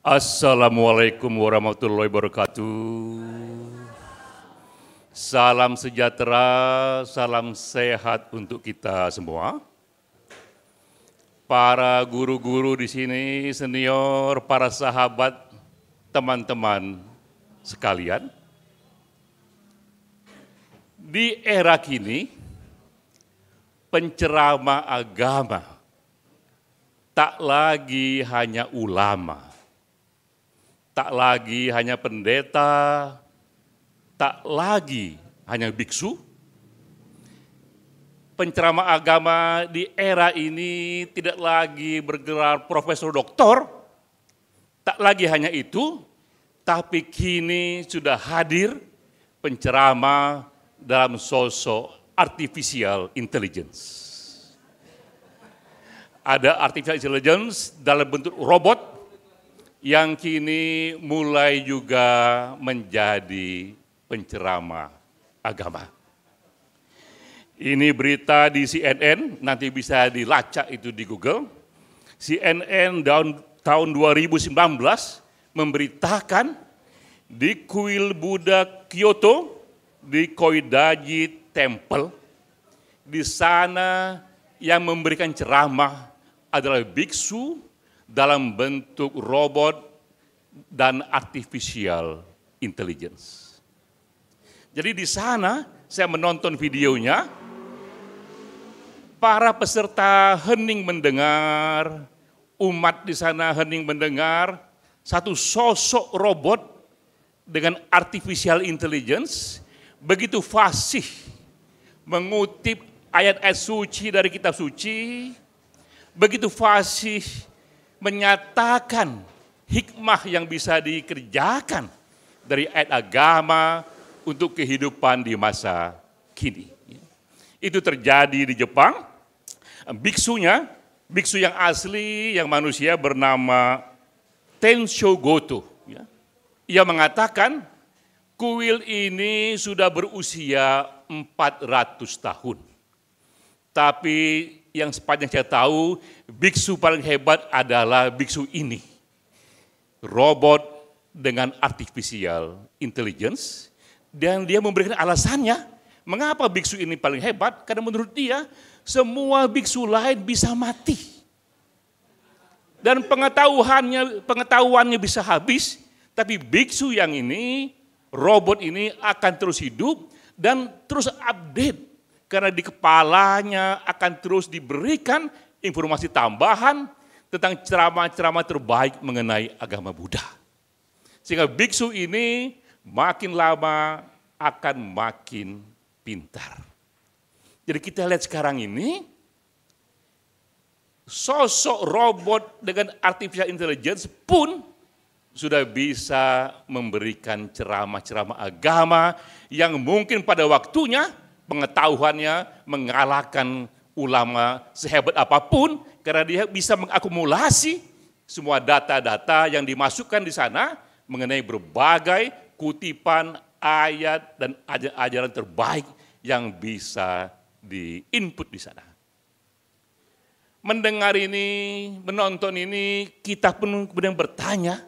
Assalamualaikum warahmatullahi wabarakatuh. Salam sejahtera, salam sehat untuk kita semua. Para guru-guru di sini, senior, para sahabat, teman-teman sekalian. Di era kini, penceramah agama tak lagi hanya ulama, tak lagi hanya pendeta, tak lagi hanya biksu. Penceramah agama di era ini tidak lagi bergelar profesor doktor, tak lagi hanya itu, tapi kini sudah hadir penceramah dalam sosok artificial intelligence. Ada artificial intelligence dalam bentuk robot yang kini mulai juga menjadi penceramah agama. Ini berita di CNN, nanti bisa dilacak itu di Google. CNN tahun 2019 memberitakan di kuil Buddha Kyoto, di Koidaji Temple, di sana yang memberikan ceramah adalah biksu dalam bentuk robot dan artificial intelligence. Jadi di sana saya menonton videonya, para peserta hening mendengar, umat di sana hening mendengar, satu sosok robot dengan artificial intelligence begitu fasih mengutip ayat-ayat suci dari kitab suci, begitu fasih menyatakan hikmah yang bisa dikerjakan dari ayat agama untuk kehidupan di masa kini. Itu terjadi di Jepang. Biksu yang asli, yang manusia bernama Tensho Goto. Ia mengatakan kuil ini sudah berusia 400 tahun. Tapi yang sepanjang saya tahu, biksu paling hebat adalah biksu ini. Robot dengan artificial intelligence, dan dia memberikan alasannya, mengapa biksu ini paling hebat, karena menurut dia, semua biksu lain bisa mati. Dan pengetahuannya bisa habis, tapi biksu yang ini, robot ini akan terus hidup dan terus update. Karena di kepalanya akan terus diberikan informasi tambahan tentang ceramah-ceramah terbaik mengenai agama Buddha. Sehingga biksu ini makin lama akan makin pintar. Jadi kita lihat sekarang ini, sosok robot dengan artificial intelligence pun sudah bisa memberikan ceramah-ceramah agama yang mungkin pada waktunya pengetahuannya mengalahkan ulama sehebat apapun, karena dia bisa mengakumulasi semua data-data yang dimasukkan di sana mengenai berbagai kutipan ayat dan ajaran terbaik yang bisa di-input di sana. Mendengar ini, menonton ini, kita pun kemudian bertanya,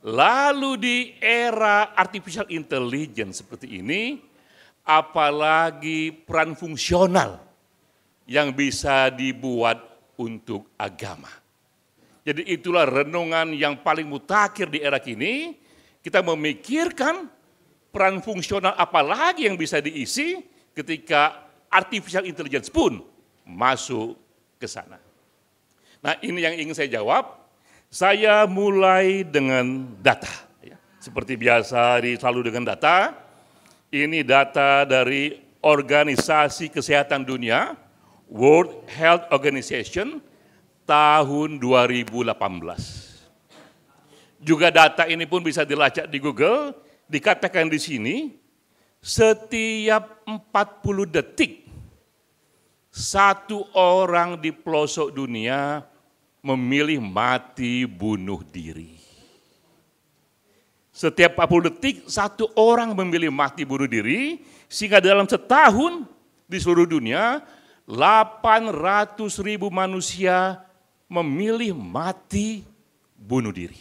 lalu di era artificial intelligence seperti ini, apalagi peran fungsional yang bisa dibuat untuk agama. Jadi itulah renungan yang paling mutakhir di era kini, kita memikirkan peran fungsional apalagi yang bisa diisi ketika artificial intelligence pun masuk ke sana. Nah, ini yang ingin saya jawab. Saya mulai dengan data. Seperti biasa selalu dengan data. Ini data dari Organisasi Kesehatan Dunia, World Health Organization, tahun 2018. Juga data ini pun bisa dilacak di Google, dikatakan di sini, setiap 40 detik, satu orang di pelosok dunia memilih mati bunuh diri. Setiap 40 detik, satu orang memilih mati bunuh diri, sehingga dalam setahun di seluruh dunia, 800.000 manusia memilih mati bunuh diri.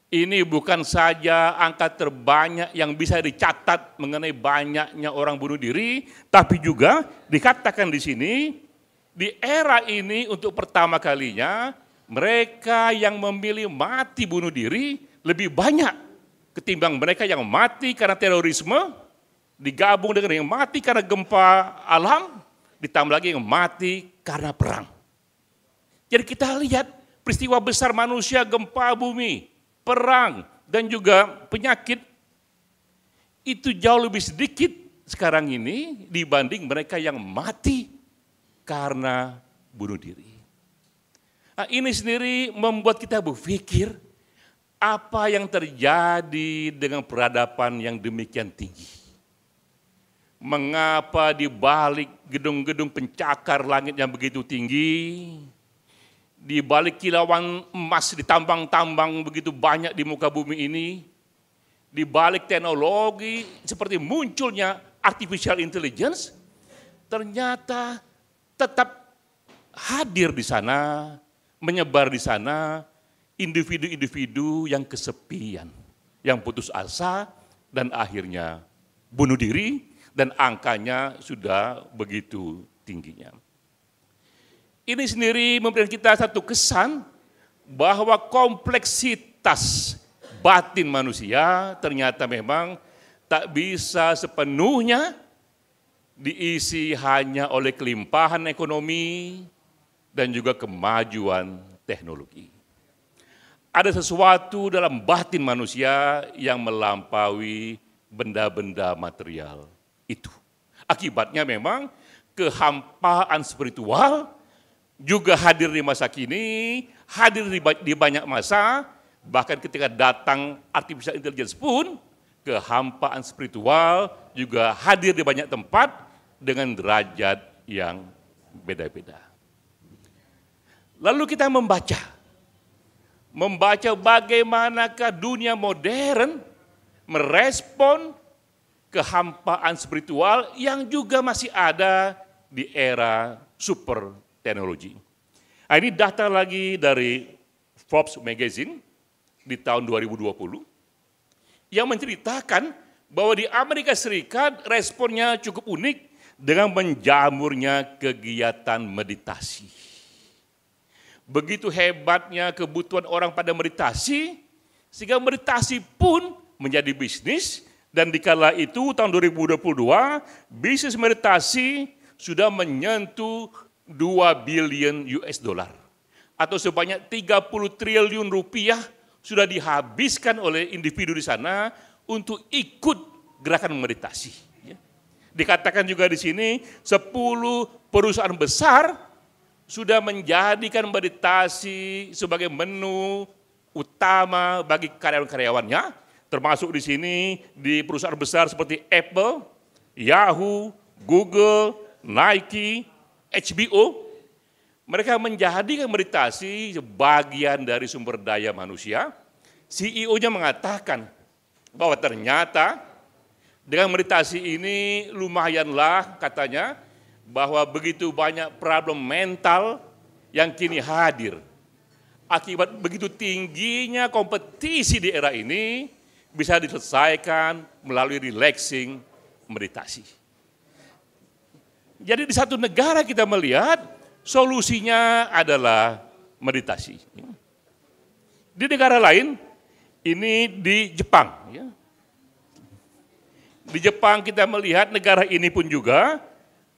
Ini bukan saja angka terbanyak yang bisa dicatat mengenai banyaknya orang bunuh diri, tapi juga dikatakan di sini, di era ini untuk pertama kalinya mereka yang memilih mati bunuh diri lebih banyak ketimbang mereka yang mati karena terorisme, digabung dengan yang mati karena gempa alam, ditambah lagi yang mati karena perang. Jadi kita lihat peristiwa besar manusia, gempa bumi, perang, dan juga penyakit, itu jauh lebih sedikit sekarang ini dibanding mereka yang mati karena bunuh diri. Nah, ini sendiri membuat kita berpikir apa yang terjadi dengan peradaban yang demikian tinggi. Mengapa di balik gedung-gedung pencakar langit yang begitu tinggi, di balik kilauan emas di tambang-tambang begitu banyak di muka bumi ini, di balik teknologi seperti munculnya artificial intelligence, ternyata tetap hadir di sana, menyebar di sana individu-individu yang kesepian, yang putus asa dan akhirnya bunuh diri, dan angkanya sudah begitu tingginya. Ini sendiri memberikan kita satu kesan bahwa kompleksitas batin manusia ternyata memang tak bisa sepenuhnya diisi hanya oleh kelimpahan ekonomi dan juga kemajuan teknologi. Ada sesuatu dalam batin manusia yang melampaui benda-benda material itu. Akibatnya memang kehampaan spiritual juga hadir di masa kini, hadir di banyak masa, bahkan ketika datang artificial intelligence pun, kehampaan spiritual juga hadir di banyak tempat dengan derajat yang beda-beda. Lalu kita membaca bagaimanakah dunia modern merespon kehampaan spiritual yang juga masih ada di era super teknologi. Nah, ini data lagi dari Forbes Magazine di tahun 2020 yang menceritakan bahwa di Amerika Serikat responnya cukup unik dengan menjamurnya kegiatan meditasi. Begitu hebatnya kebutuhan orang pada meditasi, sehingga meditasi pun menjadi bisnis, dan dikala itu tahun 2022 bisnis meditasi sudah menyentuh 2 billion US dollar atau sebanyak 30 triliun rupiah sudah dihabiskan oleh individu di sana untuk ikut gerakan meditasi. Dikatakan juga di sini 10 perusahaan besar sudah menjadikan meditasi sebagai menu utama bagi karyawan-karyawannya, termasuk di sini di perusahaan besar seperti Apple, Yahoo, Google, Nike, HBO, mereka menjadikan meditasi sebagian dari sumber daya manusia. CEO-nya mengatakan bahwa ternyata dengan meditasi ini lumayanlah katanya bahwa begitu banyak problem mental yang kini hadir. Akibat begitu tingginya kompetisi di era ini bisa diselesaikan melalui relaxing meditasi. Jadi di satu negara kita melihat solusinya adalah meditasi. Di negara lain, ini di Jepang. Di Jepang kita melihat negara ini pun juga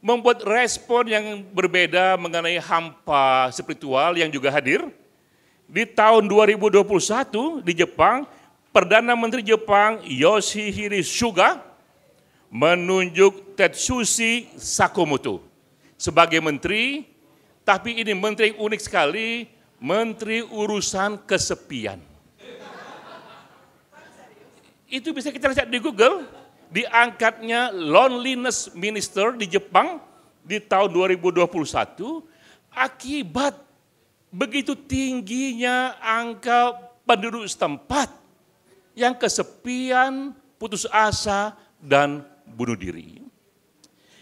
membuat respon yang berbeda mengenai hampa spiritual yang juga hadir. Di tahun 2021 di Jepang, Perdana Menteri Jepang Yoshihide Suga menunjuk Tetsushi Sakamoto sebagai menteri, tapi ini menteri yang unik sekali, menteri urusan kesepian. Itu bisa kita lihat di Google, diangkatnya loneliness minister di Jepang di tahun 2021 akibat begitu tingginya angka penduduk setempat yang kesepian, putus asa, dan bunuh diri.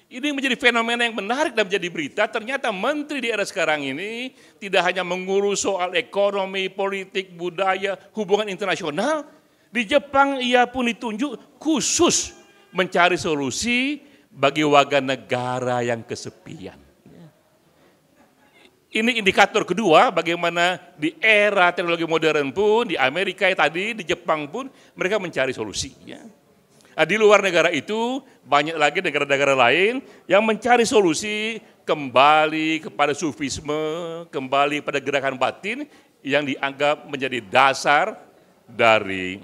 Ini menjadi fenomena yang menarik dan menjadi berita. Ternyata menteri di era sekarang ini tidak hanya mengurus soal ekonomi, politik, budaya, hubungan internasional. Di Jepang ia pun ditunjuk khusus mencari solusi bagi warga negara yang kesepian. Ini indikator kedua bagaimana di era teknologi modern pun, di Amerika tadi, di Jepang pun mereka mencari solusi. Nah, di luar negara itu banyak lagi negara-negara lain yang mencari solusi kembali kepada sufisme, kembali pada gerakan batin yang dianggap menjadi dasar dari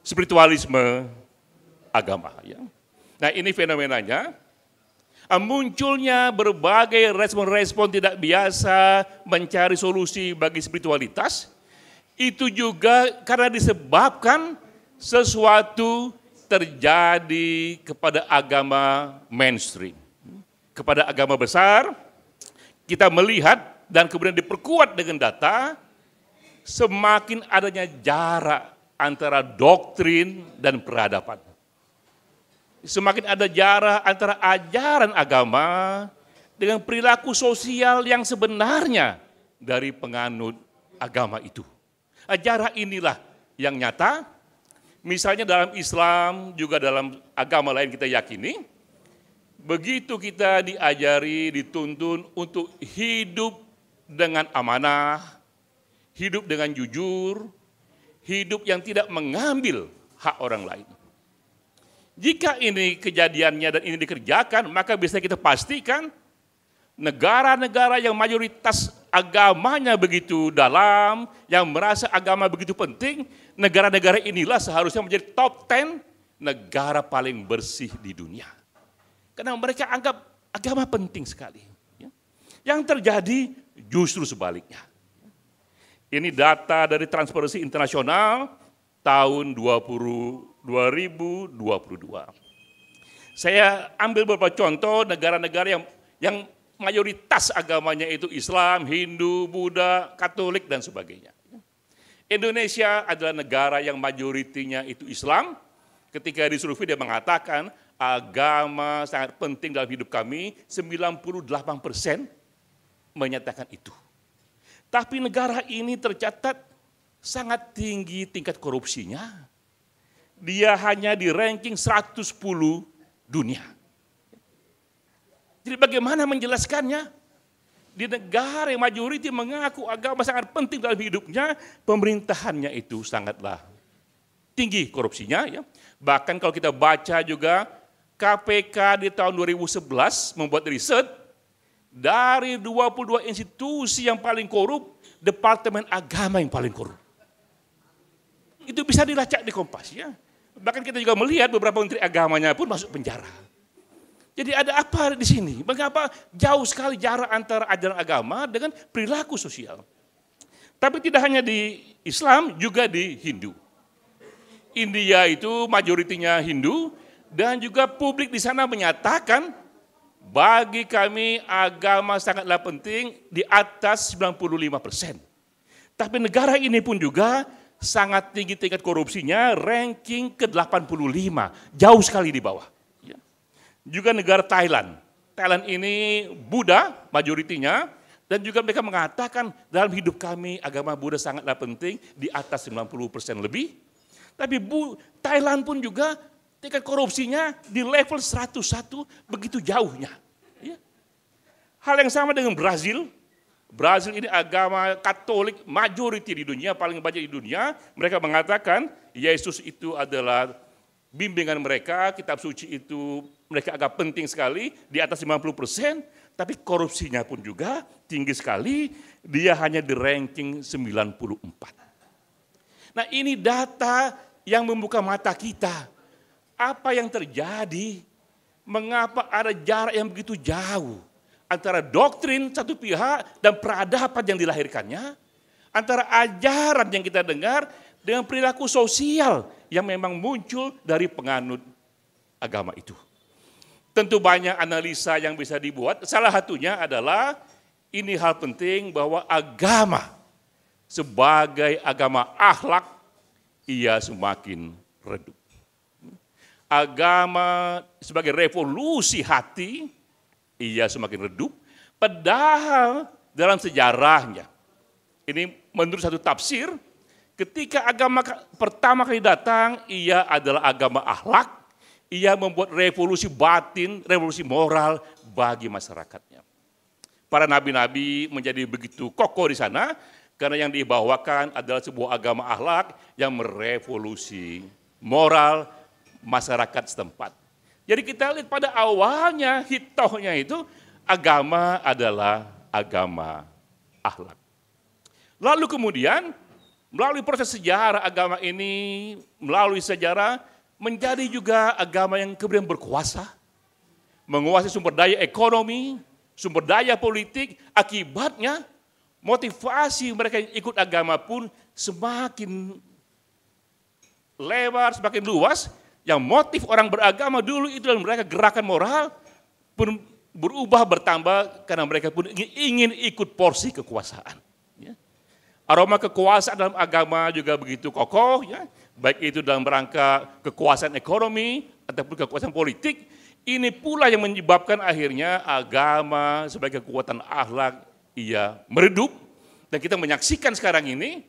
spiritualisme agama. Nah, ini fenomenanya. Munculnya berbagai respon-respon tidak biasa mencari solusi bagi spiritualitas, itu juga karena disebabkan sesuatu terjadi kepada agama mainstream. Kepada agama besar, kita melihat dan kemudian diperkuat dengan data, semakin adanya jarak antara doktrin dan peradaban. Semakin ada jarak antara ajaran agama dengan perilaku sosial yang sebenarnya dari penganut agama itu. Jarak inilah yang nyata, misalnya dalam Islam, juga dalam agama lain kita yakini, begitu kita diajari, dituntun untuk hidup dengan amanah, hidup dengan jujur, hidup yang tidak mengambil hak orang lain. Jika ini kejadiannya dan ini dikerjakan, maka bisa kita pastikan negara-negara yang mayoritas agamanya begitu dalam, yang merasa agama begitu penting, negara-negara inilah seharusnya menjadi top 10 negara paling bersih di dunia. Karena mereka anggap agama penting sekali. Yang terjadi justru sebaliknya. Ini data dari Transparency International tahun 2022. Saya ambil beberapa contoh negara-negara yang mayoritas agamanya itu Islam, Hindu, Buddha, Katolik, dan sebagainya. Indonesia adalah negara yang mayoritinya itu Islam. Ketika disurvei dia mengatakan agama sangat penting dalam hidup kami, 98% menyatakan itu. Tapi negara ini tercatat sangat tinggi tingkat korupsinya. Dia hanya di ranking 110 dunia. Jadi bagaimana menjelaskannya? Di negara yang majoriti mengaku agama sangat penting dalam hidupnya, pemerintahannya itu sangatlah tinggi korupsinya. Bahkan kalau kita baca juga KPK di tahun 2011 membuat riset, dari 22 institusi yang paling korup, Departemen Agama yang paling korup. Itu bisa dilacak di Kompas ya. Bahkan kita juga melihat beberapa menteri agamanya pun masuk penjara. Jadi ada apa di sini? Mengapa jauh sekali jarak antara ajaran agama dengan perilaku sosial? Tapi tidak hanya di Islam, juga di Hindu. India itu majoritinya Hindu, dan juga publik di sana menyatakan, bagi kami agama sangatlah penting di atas 95%. Tapi negara ini pun juga sangat tinggi tingkat korupsinya, ranking ke-85, jauh sekali di bawah. Juga negara Thailand. Thailand ini Buddha majoritinya, dan juga mereka mengatakan dalam hidup kami agama Buddha sangatlah penting di atas 90% lebih. Tapi Thailand pun juga tingkat korupsinya di level 101 begitu jauhnya. Hal yang sama dengan Brazil. Brazil ini agama Katolik majoriti di dunia, paling banyak di dunia. Mereka mengatakan Yesus itu adalah bimbingan mereka, kitab suci itu mereka agak penting sekali, di atas 50%, tapi korupsinya pun juga tinggi sekali, dia hanya di ranking 94. Nah ini data yang membuka mata kita. Apa yang terjadi? Mengapa ada jarak yang begitu jauh antara doktrin satu pihak dan peradaban yang dilahirkannya, antara ajaran yang kita dengar dengan perilaku sosial yang memang muncul dari penganut agama itu. Tentu banyak analisa yang bisa dibuat, salah satunya adalah ini hal penting bahwa agama sebagai agama akhlak ia semakin redup. agama sebagai revolusi hati, ia semakin redup. Padahal dalam sejarahnya, ini menurut satu tafsir, ketika agama pertama kali datang, ia adalah agama akhlak, ia membuat revolusi batin, revolusi moral bagi masyarakatnya. Para nabi-nabi menjadi begitu kokoh di sana, karena yang dibawakan adalah sebuah agama akhlak yang merevolusi moral masyarakat setempat. Jadi kita lihat pada awalnya, hitohnya itu, agama adalah agama akhlak. Lalu kemudian, melalui proses sejarah agama ini, melalui sejarah, menjadi juga agama yang kemudian berkuasa, menguasai sumber daya ekonomi, sumber daya politik. Akibatnya motivasi mereka yang ikut agama pun semakin lebar, semakin luas. Yang motif orang beragama dulu itu dalam mereka gerakan moral pun berubah, bertambah, karena mereka pun ingin ikut porsi kekuasaan. Ya. Aroma kekuasaan dalam agama juga begitu kokoh, ya. Baik itu dalam rangka kekuasaan ekonomi ataupun kekuasaan politik. Ini pula yang menyebabkan akhirnya agama sebagai kekuatan akhlak ia meredup. Dan kita menyaksikan sekarang ini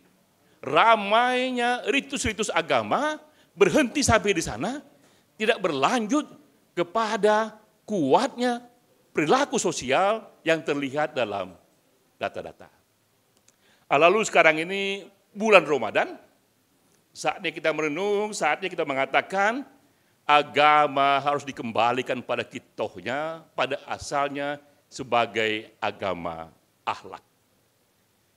ramainya ritus-ritus agama berhenti sampai di sana, tidak berlanjut kepada kuatnya perilaku sosial yang terlihat dalam data-data. Lalu sekarang ini bulan Ramadan, saatnya kita merenung, saatnya kita mengatakan agama harus dikembalikan pada kitohnya, pada asalnya sebagai agama akhlak.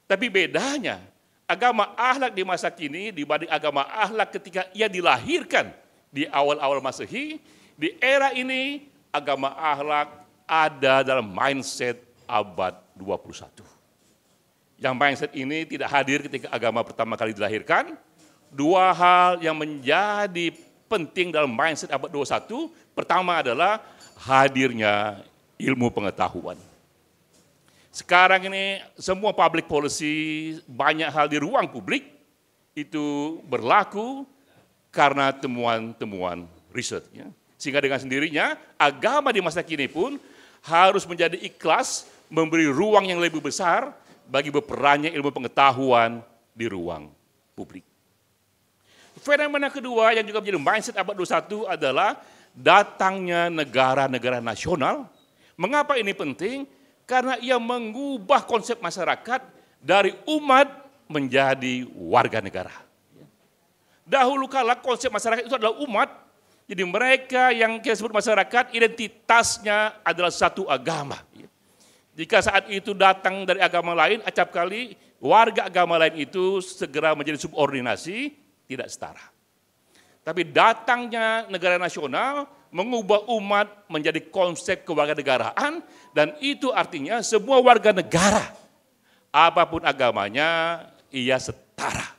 Tapi bedanya, agama akhlak di masa kini dibanding agama akhlak ketika ia dilahirkan di awal-awal Masehi, di era ini agama akhlak ada dalam mindset abad 21. Yang mindset ini tidak hadir ketika agama pertama kali dilahirkan. Dua hal yang menjadi penting dalam mindset abad 21, pertama adalah hadirnya ilmu pengetahuan. Sekarang ini semua public policy, banyak hal di ruang publik itu berlaku karena temuan-temuan riset. Ya. Sehingga dengan sendirinya agama di masa kini pun harus menjadi ikhlas memberi ruang yang lebih besar bagi berperannya ilmu pengetahuan di ruang publik. Fenomena kedua yang juga menjadi mindset abad 21 adalah datangnya negara-negara nasional. Mengapa ini penting? Karena ia mengubah konsep masyarakat dari umat menjadi warga negara. Dahulu kala konsep masyarakat itu adalah umat, jadi mereka yang kita sebut masyarakat identitasnya adalah satu agama. Jika saat itu datang dari agama lain, acap kali warga agama lain itu segera menjadi subordinasi, tidak setara. Tapi datangnya negara nasional mengubah umat menjadi konsep kewarganegaraan, dan itu artinya semua warga negara, apapun agamanya, ia setara.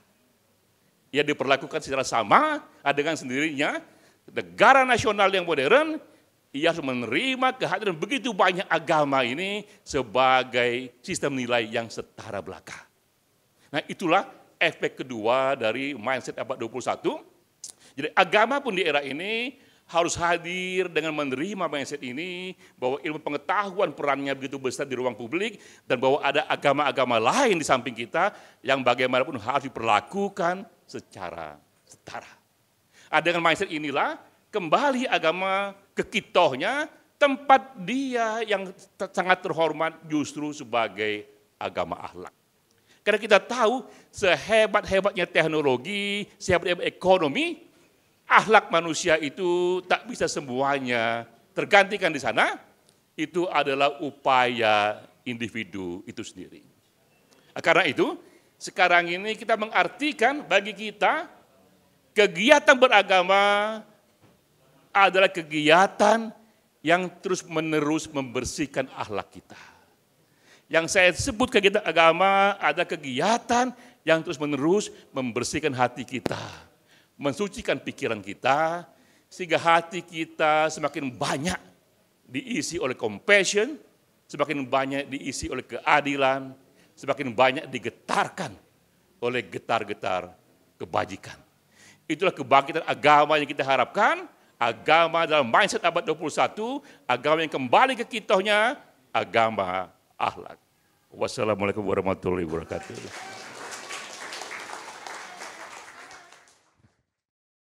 Ia diperlakukan secara sama, dengan sendirinya negara nasional yang modern, ia harus menerima kehadiran begitu banyak agama ini sebagai sistem nilai yang setara belaka. Nah itulah efek kedua dari mindset abad 21. Jadi agama pun di era ini harus hadir dengan menerima mindset ini, bahwa ilmu pengetahuan perannya begitu besar di ruang publik, dan bahwa ada agama-agama lain di samping kita yang bagaimanapun harus diperlakukan secara setara. Dengan mindset inilah kembali agama ke kitohnya, tempat dia yang sangat terhormat justru sebagai agama akhlak. Karena kita tahu sehebat-hebatnya teknologi, sehebat-hebat ekonomi, akhlak manusia itu tak bisa semuanya tergantikan di sana. Itu adalah upaya individu itu sendiri. Karena itu, sekarang ini kita mengartikan bagi kita, kegiatan beragama adalah kegiatan yang terus-menerus membersihkan akhlak kita. Yang saya sebut kegiatan agama ada kegiatan yang terus-menerus membersihkan hati kita, mensucikan pikiran kita, sehingga hati kita semakin banyak diisi oleh compassion, semakin banyak diisi oleh keadilan, semakin banyak digetarkan oleh getar-getar kebajikan. Itulah kebangkitan agama yang kita harapkan, agama dalam mindset abad 21, agama yang kembali ke kitahnya, agama akhlak. Wassalamualaikum warahmatullahi wabarakatuh.